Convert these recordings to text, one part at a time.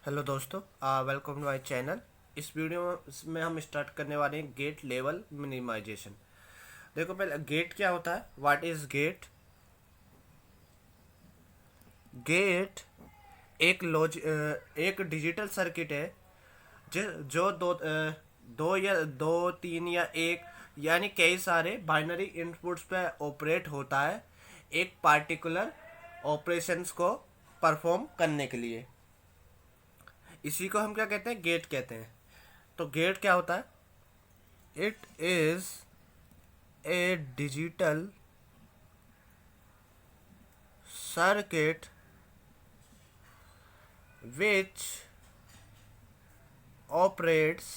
Hello दोस्तों, welcome to my channel. इस video में हम स्टार्ट करने वाले हैं गेट लेवल मिनिमाइजेशन। देखो, पहले गेट क्या होता है। What is get? गेट एक डिजिटल सर्किट है जो दो या दो तीन या एक यानी कई सारे बाइनरी इनपुट्स पे ऑपरेट होता है एक पार्टिकुलर ऑपरेशंस को परफॉर्म करने के लिए। इसी को हम क्या कहते हैं? गेट कहते हैं। तो गेट क्या होता है? It is a digital circuit which operates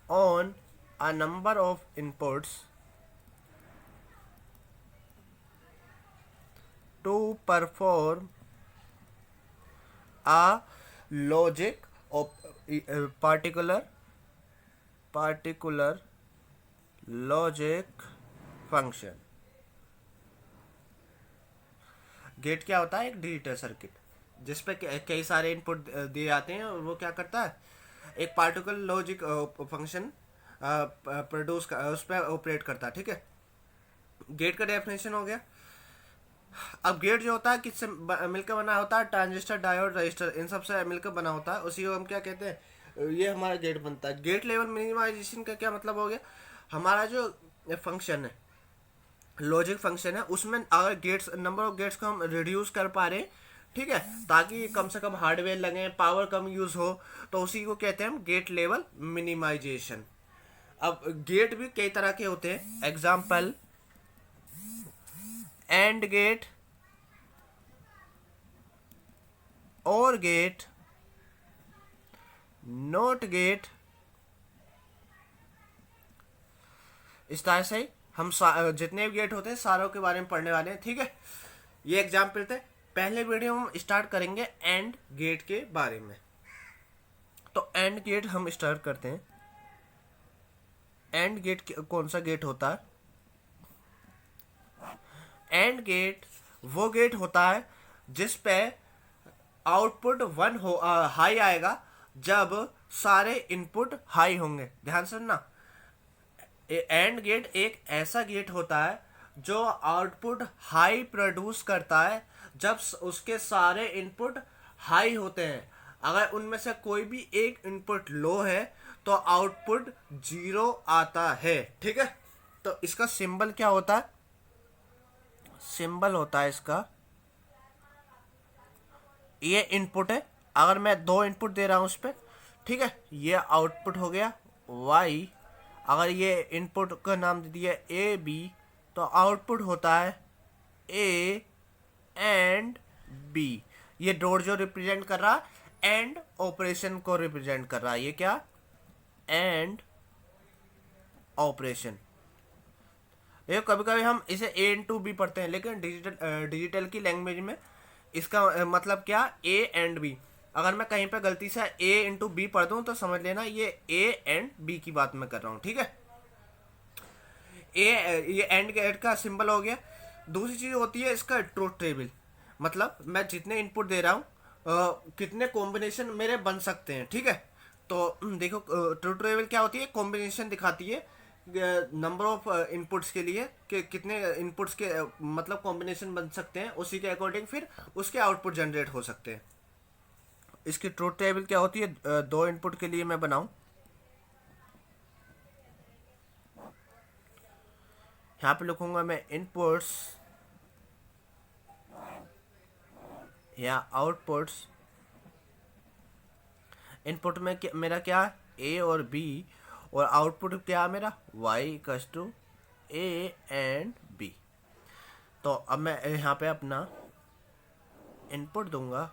on a number of inputs to perform a logic of particular logic function। Gate क्या होता है? एक डिजिटल सर्किट जिसपे कई सारे इनपुट दिए जाते हैं और वो क्या करता है, एक पार्टिकुलर लॉजिक फंक्शन प्रोड्यूस उस पर ऑपरेट करता है। ठीक है, गेट का डेफिनेशन हो गया। अब गेट जो होता है किससे मिलकर बना होता है? ट्रांजिस्टर, डायोड, रजिस्टर, इन सब से मिलकर बना होता है। उसी को हम क्या कहते हैं? ये हमारा गेट बनता है। गेट लेवल मिनिमाइजेशन का क्या मतलब हो गया? हमारा जो फंक्शन है, लॉजिक फंक्शन है, उसमें अगर गेट्स, नंबर ऑफ गेट्स को हम रिड्यूस कर पा रहे हैं, ठीक है, ताकि कम से कम हार्डवेयर लगे, पावर कम यूज हो, तो उसी को कहते हैं हम गेट लेवल मिनिमाइजेशन। अब गेट भी कई तरह के होते हैं। एग्जाम्पल, एंड गेट, और गेट, नॉट गेट। इस तरह से हम जितने भी गेट होते हैं सारों के बारे में पढ़ने वाले हैं। ठीक है, ये एग्जाम्पल थे। पहले वीडियो हम स्टार्ट करेंगे एंड गेट के बारे में। तो एंड गेट हम स्टार्ट करते हैं। एंड गेट कौन सा गेट होता है? एंड गेट वो गेट होता है जिस पे आउटपुट वन हो हाई आएगा जब सारे इनपुट हाई होंगे। ध्यान से सुनना, एंड गेट एक ऐसा गेट होता है जो आउटपुट हाई प्रोड्यूस करता है जब उसके सारे इनपुट हाई होते हैं। अगर उनमें से कोई भी एक इनपुट लो है तो आउटपुट जीरो आता है। ठीक है, तो इसका सिंबल क्या होता है? सिंबल होता है इसका, ये इनपुट है। अगर मैं दो इनपुट दे रहा हूं उस पर, ठीक है, ये आउटपुट हो गया y। अगर ये इनपुट का नाम दे दिया ए बी, तो आउटपुट होता है ए एंड बी। ये डॉट जो रिप्रेजेंट कर रहा है एंड ऑपरेशन को रिप्रेजेंट कर रहा है। ये क्या? And operation. ये कभी कभी हम इसे ए इंटू बी पढ़ते हैं, लेकिन डिजिटल की लैंग्वेज में इसका मतलब क्या? A and B. अगर मैं कहीं पे गलती से ए इंटू बी पढ़ दूं तो समझ लेना ये ए एंड बी की बात मैं कर रहा हूँ। ठीक है, ये एंड गेट का सिंबल हो गया। दूसरी चीज होती है इसका ट्रूथ टेबल। मतलब मैं जितने इनपुट दे रहा हूँ कितने कॉम्बिनेशन मेरे बन सकते हैं। ठीक है, तो देखो, ट्रूथ टेबल क्या होती है? कॉम्बिनेशन दिखाती है नंबर ऑफ इनपुट्स के लिए कि कितने इनपुट्स के मतलब कॉम्बिनेशन बन सकते हैं, उसी के अकॉर्डिंग फिर उसके आउटपुट जनरेट हो सकते हैं। इसकी ट्रूथ टेबल क्या होती है? दो इनपुट के लिए मैं बनाऊं, यहाँ पे लिखूंगा मैं इनपुट्स या आउटपुट्स। इनपुट में मेरा क्या? ए और बी, और आउटपुट क्या मेरा? Y equals to A and B. तो अब मैं यहाँ पे अपना इनपुट दूंगा।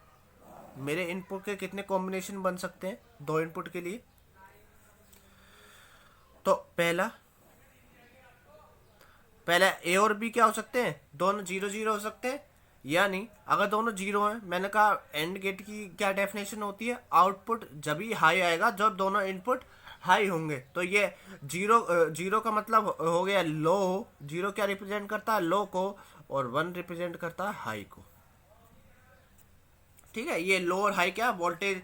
मेरे इनपुट के कितने कॉम्बिनेशन बन सकते हैं दो इनपुट के लिए? तो पहला ए और बी क्या हो सकते हैं? दोनों जीरो जीरो हो सकते हैं। यानी अगर दोनों जीरो हैं, मैंने कहा एंड गेट की क्या डेफिनेशन होती है? आउटपुट जब ही हाई आएगा जब दोनों इनपुट हाई होंगे। तो ये जीरो का मतलब हो गया लो। जीरो क्या रिप्रेजेंट करता है? लो को, और वन रिप्रेजेंट करता है हाई को। ठीक है, ये लो और हाई क्या वोल्टेज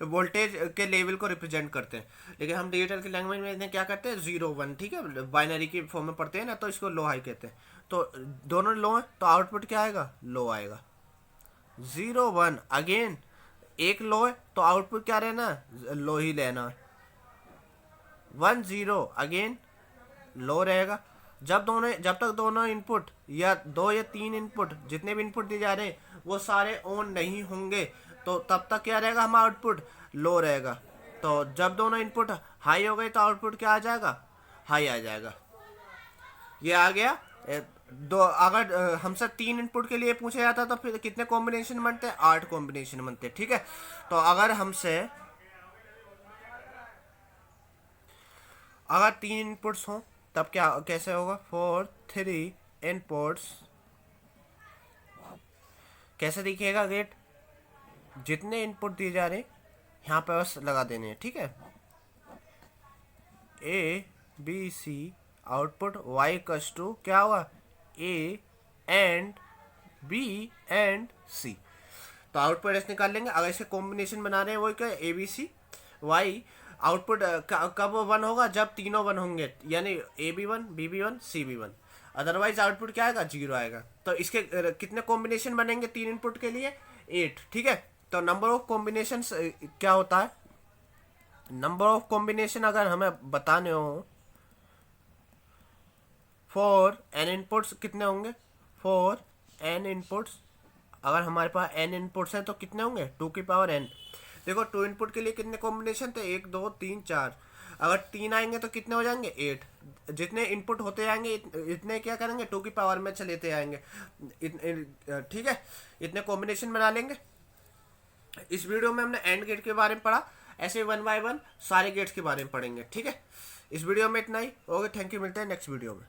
वोल्टेज के लेवल को रिप्रेजेंट करते हैं। लेकिन हम डिजिटल की लैंग्वेज में इन्हें क्या करते हैं, 0 1, ठीक है, बाइनरी की फॉर्म में पढ़ते हैं ना, तो इसको लो हाई कहते हैं। तो दोनों लो हैं तो आउटपुट क्या आएगा, लो आएगा। 0 1 अगेन एक लो है तो आउटपुट क्या रहना, लो ही लेना। 1 0 अगेन लो रहेगा। जब तक दोनों इनपुट या 2 या 3 इनपुट जितने भी इनपुट दिए जा रहे हैं वो सारे ऑन नहीं होंगे तो तब तक क्या रहेगा, हमारा आउटपुट लो रहेगा। तो जब दोनों इनपुट हाई हो गए तो आउटपुट क्या आ जाएगा, हाई आ जाएगा। ये आ गया। दो अगर हमसे 3 इनपुट के लिए पूछा जाता तो फिर कितने कॉम्बिनेशन बनते हैं, 8 कॉम्बिनेशन बनते हैं, ठीक है। तो अगर 3 इनपुट्स हों तब क्या कैसे होगा, फॉर 3 इनपुट्स कैसे दिखेगा गेट, जितने इनपुट दिए जा रहे हैं यहाँ पे बस लगा देने हैं, ठीक है। A B C output Y equals to क्या हुआ, A and B and C. तो आउटपुट ऐसे निकाल लेंगे। अगर इसके कॉम्बिनेशन बना रहे हैं वही क्या, A B C Y, output कब 1 होगा, जब तीनों 1 होंगे, यानी A B 1 B B 1 C B 1। Otherwise output क्या आएगा, 0 आएगा। तो इसके कितने कॉम्बिनेशन बनेंगे 3 इनपुट के लिए, 8, ठीक है। तो नंबर ऑफ कॉम्बिनेशन क्या होता है, नंबर ऑफ कॉम्बिनेशन अगर हमें बताने हो, फॉर एन इनपुट्स कितने होंगे, फॉर एन इनपुट्स अगर हमारे पास एन इनपुट्स हैं तो कितने होंगे, 2 की पावर एन। देखो 2 इनपुट के लिए कितने कॉम्बिनेशन थे, 1 2 3 4। अगर 3 आएंगे तो कितने हो जाएंगे, 8। जितने इनपुट होते जाएंगे इतने क्या करेंगे, 2 की पावर में चलेते आएंगे, ठीक है। इतने कॉम्बिनेशन बना लेंगे। इस वीडियो में हमने एंड गेट के बारे में पढ़ा, ऐसे 1 बाय 1 सारे गेट्स के बारे में पढ़ेंगे, ठीक है। इस वीडियो में इतना ही। ओके, थैंक यू, मिलते हैं नेक्स्ट वीडियो में।